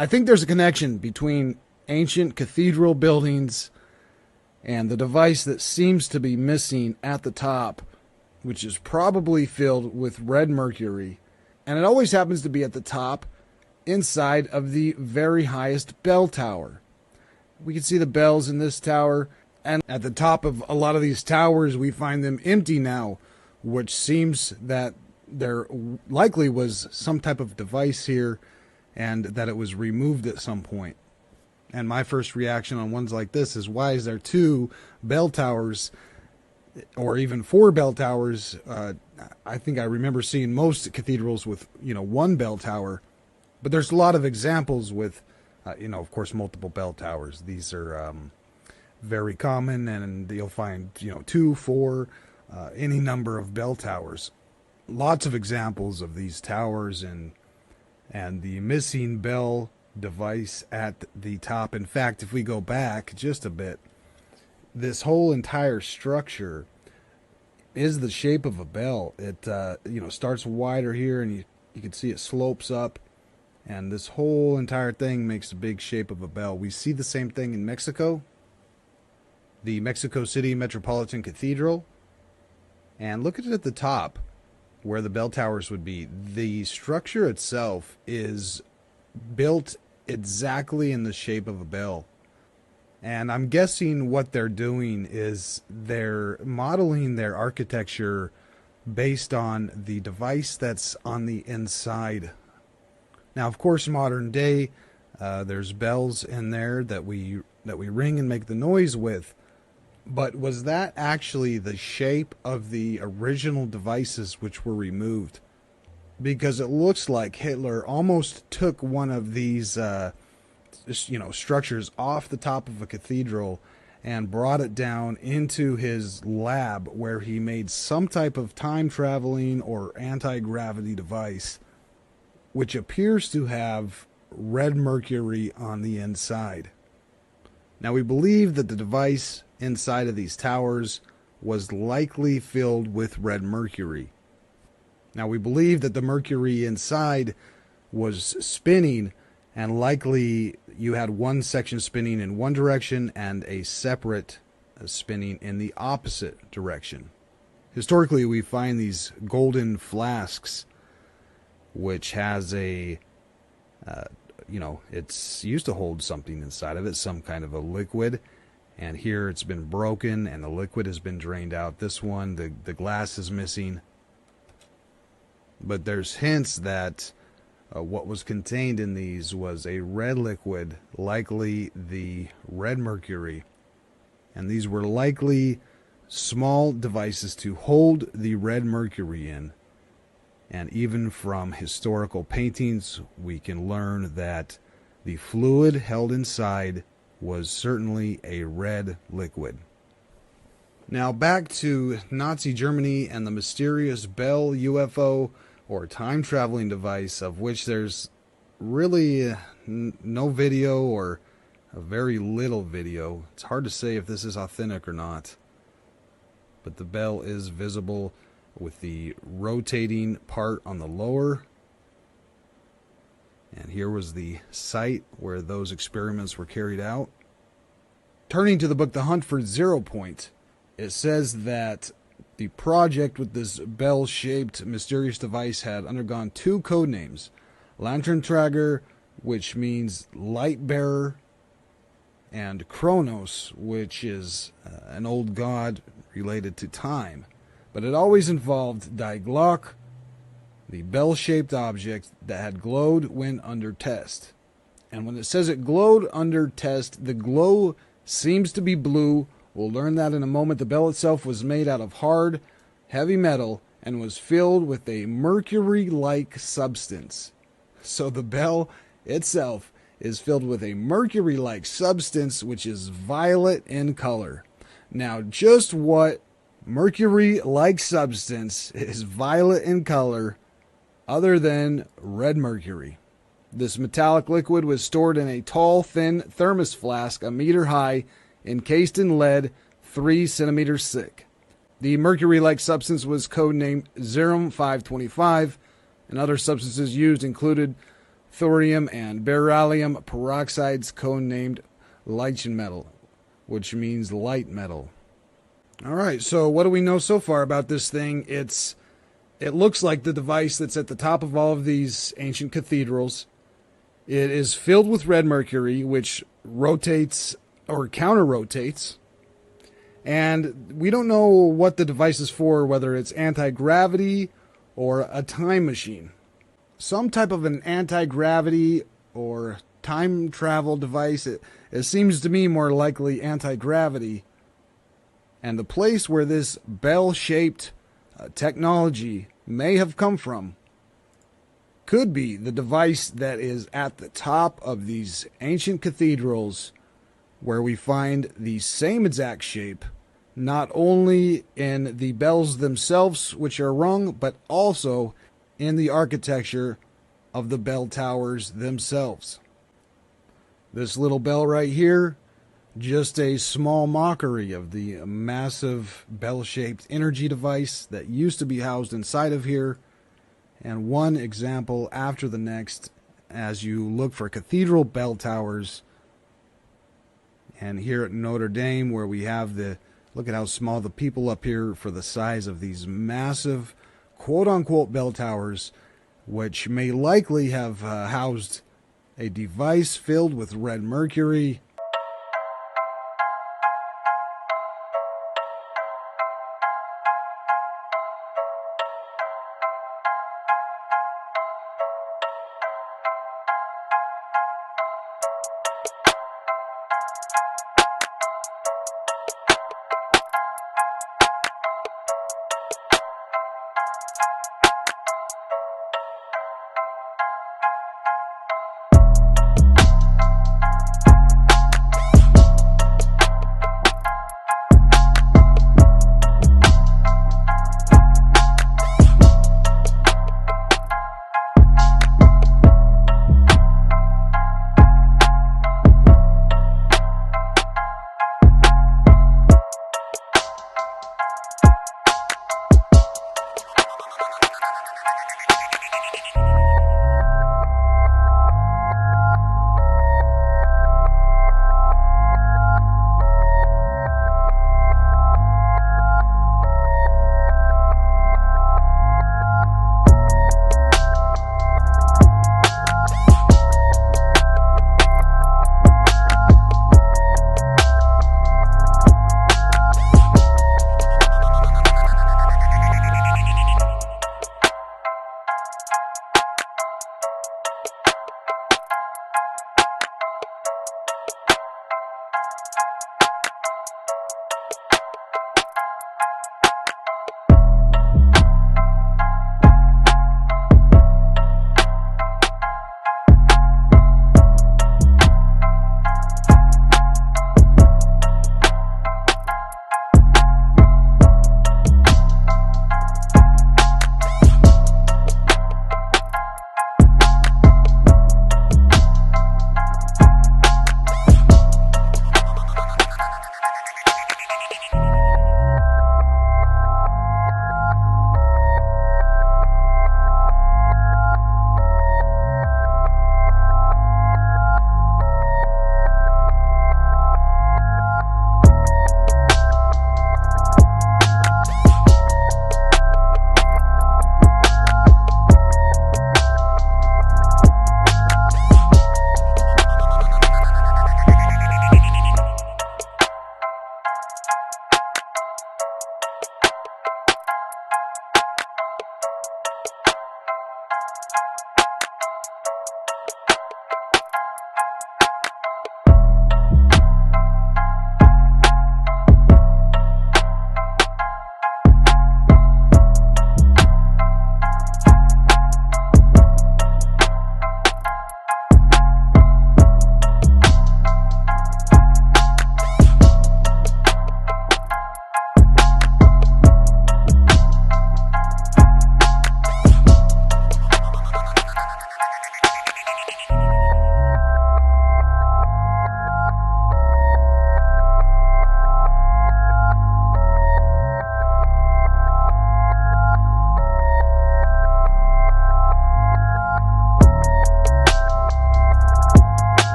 I think there's a connection between ancient cathedral buildings and the device that seems to be missing at the top, which is probably filled with red mercury. And it always happens to be at the top, inside of the very highest bell tower. We can see the bells in this tower, and at the top of a lot of these towers, we find them empty now, which seems that there likely was some type of device here and that it was removed at some point. And my first reaction on ones like this is, why is there 2 bell towers or even 4 bell towers? I think I remember seeing most cathedrals with, 1 bell tower, but there's a lot of examples with, of course, multiple bell towers. These are very common, and you'll find, 2, 4, any number of bell towers. Lots of examples of these towers and the missing bell device at the top. In fact, if we go back just a bit, this whole entire structure is the shape of a bell. It starts wider here, and you can see it slopes up, and this whole entire thing makes a big shape of a bell. We see the same thing in Mexico, the Mexico City Metropolitan Cathedral, and look at it at the top where the bell towers would be. The structure itself is built exactly in the shape of a bell. And I'm guessing what they're doing is they're modeling their architecture based on the device that's on the inside. Now, of course, modern day, there's bells in there that we ring and make the noise with. But was that actually the shape of the original devices which were removed? Because it looks like Hitler almost took one of these structures off the top of a cathedral and brought it down into his lab, where he made some type of time traveling or anti-gravity device which appears to have red mercury on the inside. Now, we believe that the device inside of these towers was likely filled with red mercury. Now, we believe that the mercury inside was spinning, and likely you had one section spinning in one direction and a separate spinning in the opposite direction. Historically, we find these golden flasks, which has it's used to hold something inside of it, some kind of a liquid. And here it's been broken and the liquid has been drained out. This one, the glass is missing. But there's hints that what was contained in these was a red liquid, likely the red mercury. And these were likely small devices to hold the red mercury in. And even from historical paintings, we can learn that the fluid held inside was certainly a red liquid. Now back to Nazi Germany and the mysterious Bell UFO, or time-traveling device, of which there's really no video or a very little video. It's hard to say if this is authentic or not. But the bell is visible with the rotating part on the lower. And here was the site where those experiments were carried out. Turning to the book The Hunt for Zero Point, it says that the project with this bell-shaped mysterious device had undergone 2 code names. Lanternträger, which means light bearer, and Kronos, which is an old god related to time. But it always involved Die Glock, the bell-shaped object that had glowed when under test. And when it says it glowed under test, the glow seems to be blue. We'll learn that in a moment. The bell itself was made out of hard, heavy metal and was filled with a mercury-like substance. So the bell itself is filled with a mercury-like substance which is violet in color. Now, just what mercury-like substance is violet in color other than red mercury? This metallic liquid was stored in a tall, thin thermos flask, a meter high, encased in lead, 3 centimeters thick. The mercury-like substance was codenamed Zerum 525, and other substances used included thorium and beryllium peroxides, codenamed Leichenmetall metal, which means light metal. All right, so what do we know so far about this thing? It looks like the device that's at the top of all of these ancient cathedrals. It is filled with red mercury, which rotates or counter-rotates. And we don't know what the device is for, whether it's anti-gravity or a time machine. Some type of an anti-gravity or time travel device. It seems to me more likely anti-gravity. And the place where this bell-shaped technology may have come from could be the device that is at the top of these ancient cathedrals, where we find the same exact shape, not only in the bells themselves which are rung, but also in the architecture of the bell towers themselves. This little bell right here, just a small mockery of the massive bell-shaped energy device that used to be housed inside of here, and one example after the next as you look for cathedral bell towers. And here at Notre Dame, where we have look at how small the people up here for the size of these massive quote-unquote bell towers, which may likely have housed a device filled with red mercury.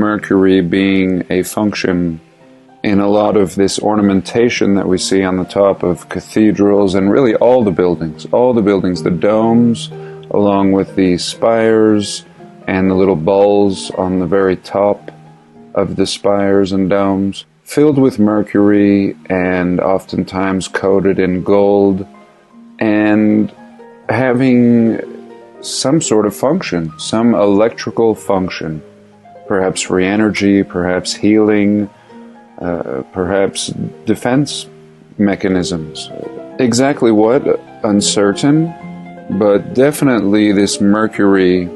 mercury being a function in a lot of this ornamentation that we see on the top of cathedrals and really all the buildings, the domes, along with the spires and the little balls on the very top of the spires and domes, filled with mercury and oftentimes coated in gold and having some sort of function, some electrical function, perhaps free energy, perhaps healing, perhaps defense mechanisms. Exactly what? Uncertain, but definitely this mercury,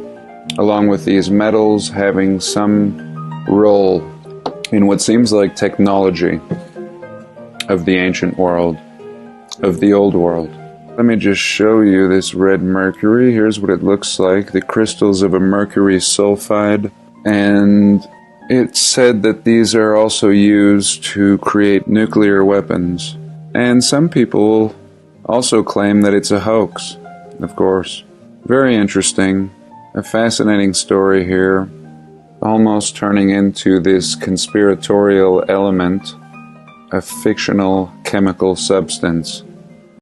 along with these metals, having some role in what seems like technology of the ancient world, of the old world. Let me just show you this red mercury. Here's what it looks like, the crystals of a mercury sulfide, and it's said that these are also used to create nuclear weapons. And some people also claim that it's a hoax, of course. Very interesting, a fascinating story here, almost turning into this conspiratorial element, a fictional chemical substance